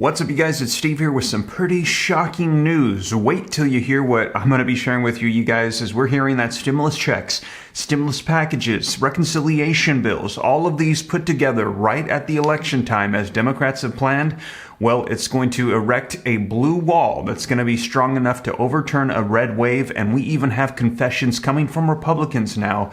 What's up, you guys? It's Steve here with some pretty shocking news. Wait till you hear what I'm going to be sharing with you guys, as we're hearing that stimulus checks, stimulus packages, reconciliation bills, all of these put together right at the election time as Democrats have planned. Well, it's going to erect a blue wall that's going to be strong enough to overturn a red wave, and we even have confessions coming from Republicans now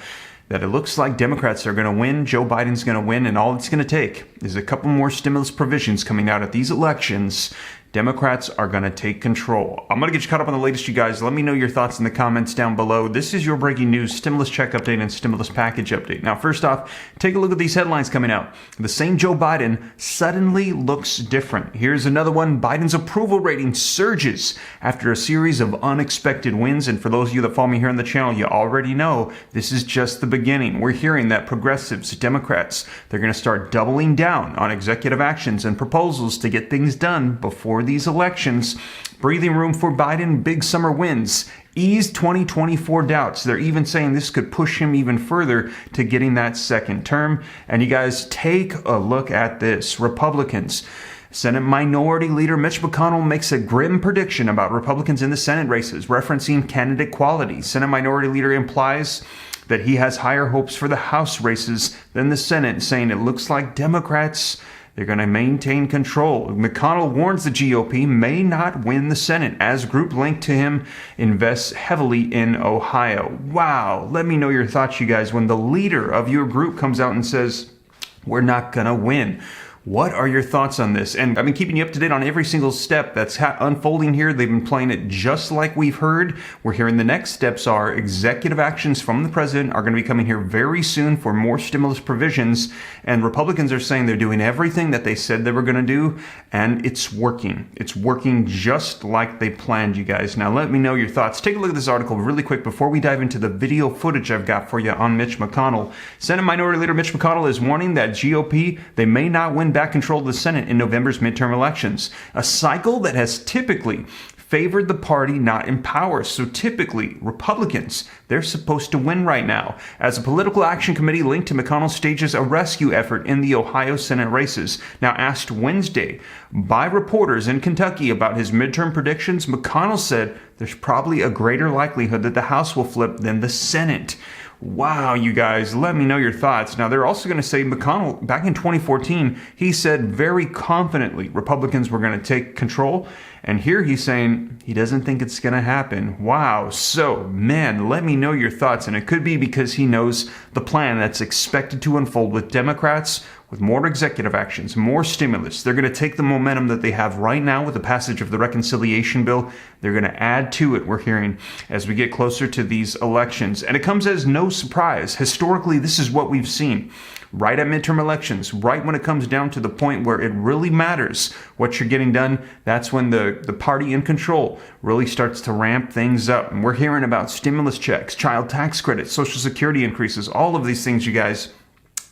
that it looks like Democrats are going to win, Joe Biden's going to win, and all it's going to take is a couple more stimulus provisions coming out at these elections. Democrats are going to take control. I'm going to get you caught up on the latest, you guys. Let me know your thoughts in the comments down below. This is your breaking news stimulus check update and stimulus package update. Now, first off, take a look at these headlines coming out. The same Joe Biden suddenly looks different. Here's another one. Biden's approval rating surges after a series of unexpected wins. And for those of you that follow me here on the channel, you already know this is just the beginning. We're hearing that progressives, Democrats, they're going to start doubling down on executive actions and proposals to get things done before these elections. Breathing room for Biden, big summer wins, ease 2024 doubts. They're even saying this could push him even further to getting that second term. And you guys, take a look at this. Republicans. Senate Minority Leader Mitch McConnell makes a grim prediction about Republicans in the Senate races, referencing candidate quality. Senate Minority Leader implies that he has higher hopes for the House races than the Senate, saying it looks like Democrats, they're going to maintain control. McConnell warns the GOP may not win the Senate as group linked to him invests heavily in Ohio. Wow. Let me know your thoughts, you guys, when the leader of your group comes out and says, we're not going to win. What are your thoughts on this? And I've been keeping you up to date on every single step that's unfolding here. They've been playing it just like we've heard. We're hearing the next steps are executive actions from the president are going to be coming here very soon for more stimulus provisions. And Republicans are saying they're doing everything that they said they were going to do. And it's working. It's working just like they planned, you guys. Now, let me know your thoughts. Take a look at this article really quick before we dive into the video footage I've got for you on Mitch McConnell. Senate Minority Leader Mitch McConnell is warning that GOP, they may not win back control of the Senate in November's midterm elections, a cycle that has typically favored the party not in power. So typically, Republicans, they're supposed to win right now. As a political action committee linked to McConnell stages a rescue effort in the Ohio Senate races. Now, asked Wednesday by reporters in Kentucky about his midterm predictions, McConnell said there's probably a greater likelihood that the House will flip than the Senate. Wow, you guys, let me know your thoughts. Now, they're also going to say McConnell, back in 2014, he said very confidently Republicans were going to take control. And here he's saying he doesn't think it's going to happen. Wow. So, man, let me know your thoughts. And it could be because he knows the plan that's expected to unfold with Democrats, with more executive actions, more stimulus. They're going to take the momentum that they have right now with the passage of the reconciliation bill. They're going to add to it, we're hearing, as we get closer to these elections. And it comes as no surprise. Historically, this is what we've seen. Right at midterm elections, right when it comes down to the point where it really matters what you're getting done, that's when the party in control really starts to ramp things up. And we're hearing about stimulus checks, child tax credits, Social Security increases, all of these things, you guys.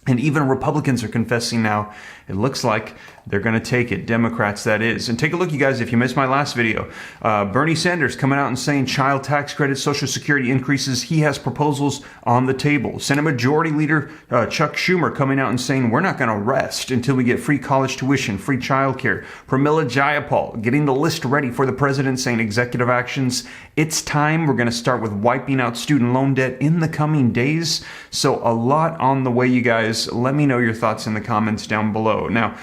And even Republicans are confessing now, it looks like they're going to take it. Democrats, that is. And take a look, you guys, if you missed my last video. Bernie Sanders coming out and saying child tax credits, Social Security increases. He has proposals on the table. Senate Majority Leader Chuck Schumer coming out and saying we're not going to rest until we get free college tuition, free childcare. Pramila Jayapal getting the list ready for the president, saying executive actions. It's time. We're going to start with wiping out student loan debt in the coming days. So a lot on the way, you guys. Let me know your thoughts in the comments down below. Now,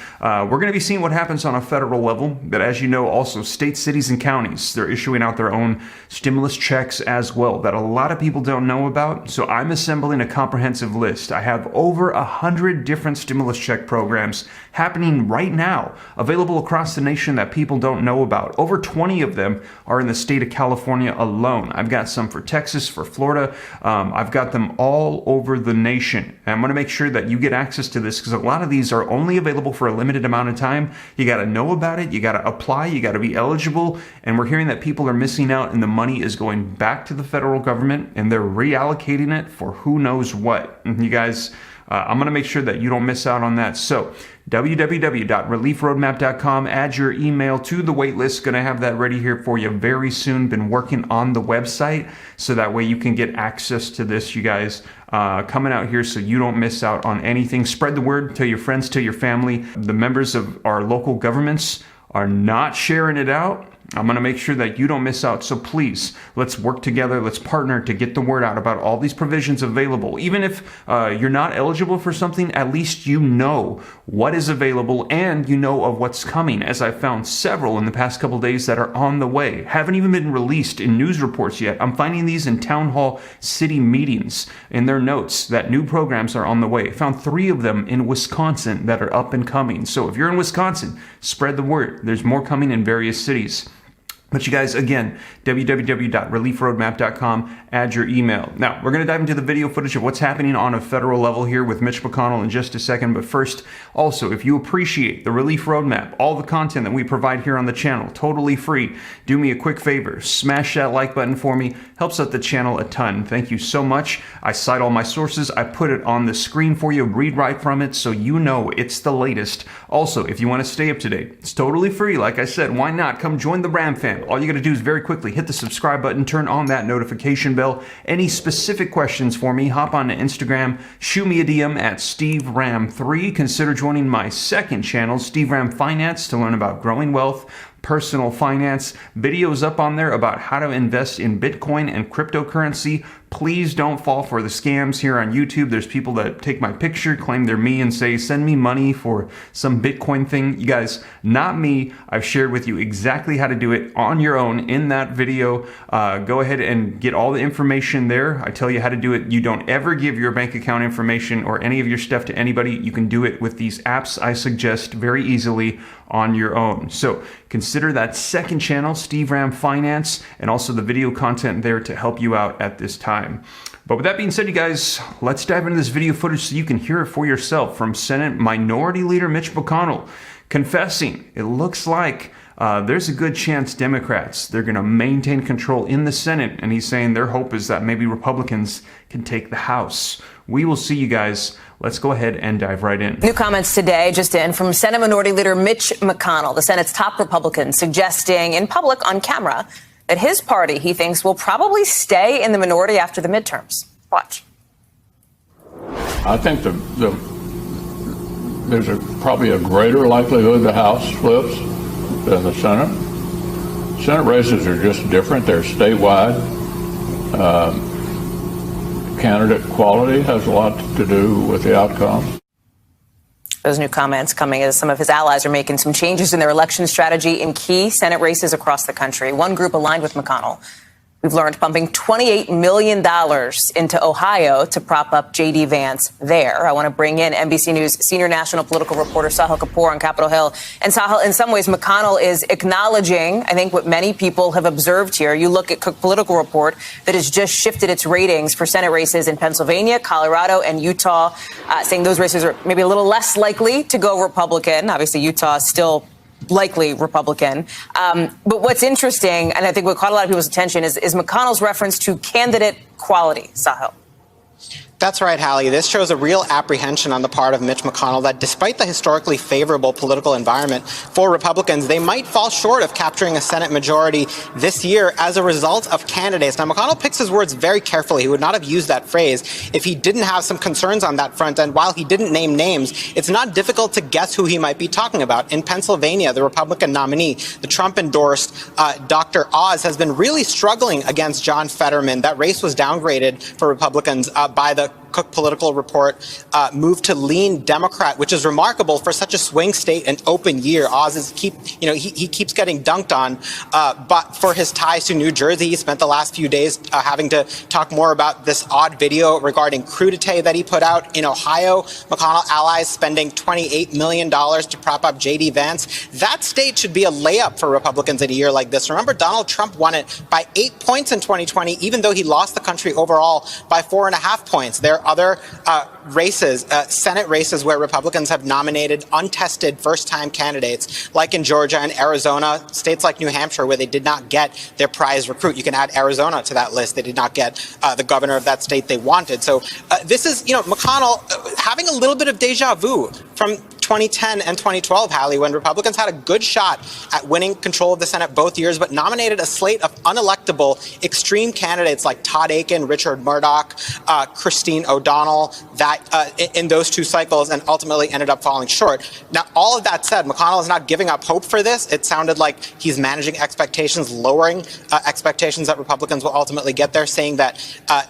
we're going to be seeing what happens on a federal level, but as you know, also states, cities, and counties, they're issuing out their own stimulus checks as well that a lot of people don't know about. So I'm assembling a comprehensive list. I have over 100 different stimulus check programs happening right now, available across the nation that people don't know about. Over 20 of them are in the state of California alone. I've got some for Texas, for Florida. I've got them all over the nation. And I'm going to make sure that you get access to this because a lot of these are only available for a limited amount of time. You got to know about it. You got to apply. You got to be eligible. And we're hearing that people are missing out and the money is going back to the federal government and they're reallocating it for who knows what. And you guys, I'm going to make sure that you don't miss out on that. So www.reliefroadmap.com. Add your email to the waitlist. Going to have that ready here for you very soon. Been working on the website so that way you can get access to this, you guys, coming out here so you don't miss out on anything. Spread the word. Tell your friends, tell your family. The members of our local governments are not sharing it out, I'm going to make sure that you don't miss out. So please, let's work together. Let's partner to get the word out about all these provisions available. Even if you're not eligible for something, at least you know what is available and you know of what's coming, as I've found several in the past couple days that are on the way. Haven't even been released in news reports yet. I'm finding these in town hall city meetings in their notes that new programs are on the way. I found 3 of them in Wisconsin that are up and coming. So if you're in Wisconsin, spread the word. There's more coming in various cities. But you guys, again, www.reliefroadmap.com, add your email. Now, we're going to dive into the video footage of what's happening on a federal level here with Mitch McConnell in just a second. But first, also, if you appreciate the Relief Roadmap, all the content that we provide here on the channel, totally free, do me a quick favor. Smash that like button for me. Helps out the channel a ton. Thank you so much. I cite all my sources. I put it on the screen for you. Read right from it so you know it's the latest. Also, if you want to stay up to date, it's totally free. Like I said, why not? Come join the Ram fam. All you got to do is very quickly hit the subscribe button, turn on that notification bell. Any specific questions for me, hop on to Instagram, shoot me a DM at SteveRam3. Consider joining my second channel, Steve Ram Finance, to learn about growing wealth, personal finance, videos up on there about how to invest in Bitcoin and cryptocurrency. Please don't fall for the scams here on YouTube. There's people that take my picture, claim they're me, and say, send me money for some Bitcoin thing. You guys, not me. I've shared with you exactly how to do it on your own in that video. Go ahead and get all the information there. I tell you how to do it. You don't ever give your bank account information or any of your stuff to anybody. You can do it with these apps I suggest very easily on your own. So consider that second channel, Steve Ram Finance, and also the video content there to help you out at this time. But with that being said, you guys, let's dive into this video footage so you can hear it for yourself from Senate Minority Leader Mitch McConnell confessing it looks like there's a good chance Democrats, they're going to maintain control in the Senate. And he's saying their hope is that maybe Republicans can take the House. We will see, you guys. Let's go ahead and dive right in. New comments today, just in, from Senate Minority Leader Mitch McConnell, the Senate's top Republican, suggesting in public on camera that his party, he thinks, will probably stay in the minority after the midterms. Watch. I think there's probably a greater likelihood the House flips than the Senate. Senate races are just different. They're statewide. Candidate quality has a lot to do with the outcome. Those new comments coming as some of his allies are making some changes in their election strategy in key Senate races across the country. One group aligned with McConnell, we've learned, pumping $28 million into Ohio to prop up J.D. Vance there. I want to bring in NBC News senior national political reporter Sahil Kapoor on Capitol Hill. And Sahil, in some ways, McConnell is acknowledging, I think, what many people have observed here. You look at Cook Political Report that has just shifted its ratings for Senate races in Pennsylvania, Colorado, and Utah, saying those races are maybe a little less likely to go Republican. Obviously, Utah is still likely Republican. But what's interesting, and I think what caught a lot of people's attention, is McConnell's reference to candidate quality. Sahil. That's right, Hallie. This shows a real apprehension on the part of Mitch McConnell that despite the historically favorable political environment for Republicans, they might fall short of capturing a Senate majority this year as a result of candidates. Now, McConnell picks his words very carefully. He would not have used that phrase if he didn't have some concerns on that front. And while he didn't name names, it's not difficult to guess who he might be talking about. In Pennsylvania, the Republican nominee, the Trump-endorsed Dr. Oz, has been really struggling against John Fetterman. That race was downgraded for Republicans by the Cook Political Report moved to lean Democrat, which is remarkable for such a swing state and open year. Oz is he keeps getting dunked on, but for his ties to New Jersey, he spent the last few days having to talk more about this odd video regarding crudité that he put out in Ohio. McConnell allies spending $28 million to prop up J.D. Vance. That state should be a layup for Republicans in a year like this. Remember, Donald Trump won it by 8 points in 2020, even though he lost the country overall by 4.5 points. There are other races, Senate races, where Republicans have nominated untested first-time candidates, like in Georgia and Arizona, states like New Hampshire, where they did not get their prize recruit. You can add Arizona to that list. They did not get the governor of that state they wanted. So this is, McConnell having a little bit of deja vu from 2010 and 2012, Hallie, when Republicans had a good shot at winning control of the Senate both years, but nominated a slate of unelectable extreme candidates like Todd Akin, Richard Murdoch, Christine O'Donnell, in those two cycles, and ultimately ended up falling short. Now, all of that said, McConnell is not giving up hope for this. It sounded like he's managing expectations, lowering expectations that Republicans will ultimately get there, saying that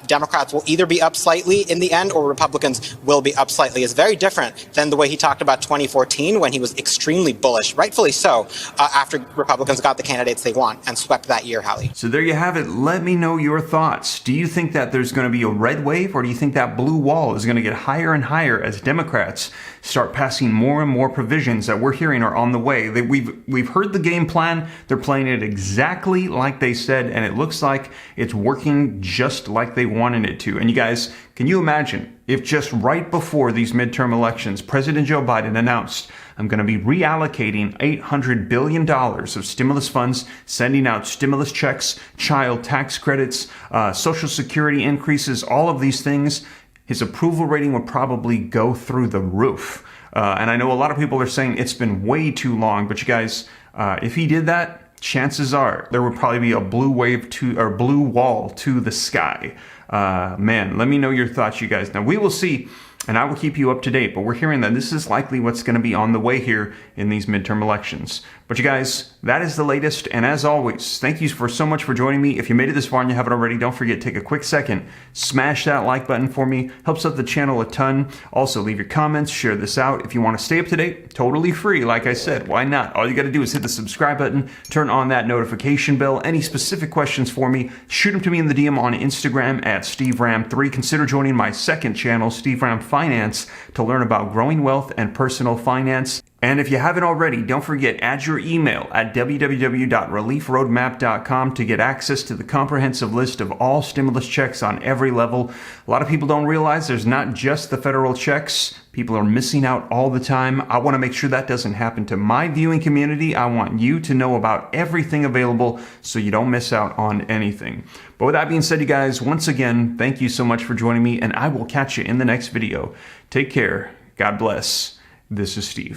Democrats will either be up slightly in the end or Republicans will be up slightly. Is very different than the way he talked about 2014 when he was extremely bullish, rightfully so, after Republicans got the candidates they want and swept that year, Hallie. So there you have it. Let me know your thoughts. Do you think that there's going to be a red wave, or do you think that blue wall is going to get higher and higher as Democrats start passing more and more provisions that we're hearing are on the way? We've heard the game plan. They're playing it exactly like they said, and it looks like it's working just like they wanted it to. And you guys, can you imagine if just right before these midterm elections, President Joe Biden announced, I'm going to be reallocating $800 billion of stimulus funds, sending out stimulus checks, child tax credits, Social Security increases, all of these things, his approval rating would probably go through the roof. And I know a lot of people are saying it's been way too long, but you guys, if he did that, chances are there would probably be a blue wall to the sky. Man, let me know your thoughts, you guys. Now, we will see, and I will keep you up to date, but we're hearing that this is likely what's going to be on the way here in these midterm elections. But you guys, that is the latest, and as always, thank you so much for joining me. If you made it this far and you haven't already, don't forget, take a quick second, smash that like button for me, helps out the channel a ton. Also, leave your comments, share this out. If you want to stay up to date, totally free, like I said, why not? All you got to do is hit the subscribe button, turn on that notification bell. Any specific questions for me, shoot them to me in the DM on Instagram at SteveRam3. Consider joining my second channel, Steve Ram Finance, to learn about growing wealth and personal finance. And if you haven't already, don't forget, add your email at www.reliefroadmap.com to get access to the comprehensive list of all stimulus checks on every level. A lot of people don't realize there's not just the federal checks. People are missing out all the time. I want to make sure that doesn't happen to my viewing community. I want you to know about everything available so you don't miss out on anything. But with that being said, you guys, once again, thank you so much for joining me, and I will catch you in the next video. Take care. God bless. This is Steve.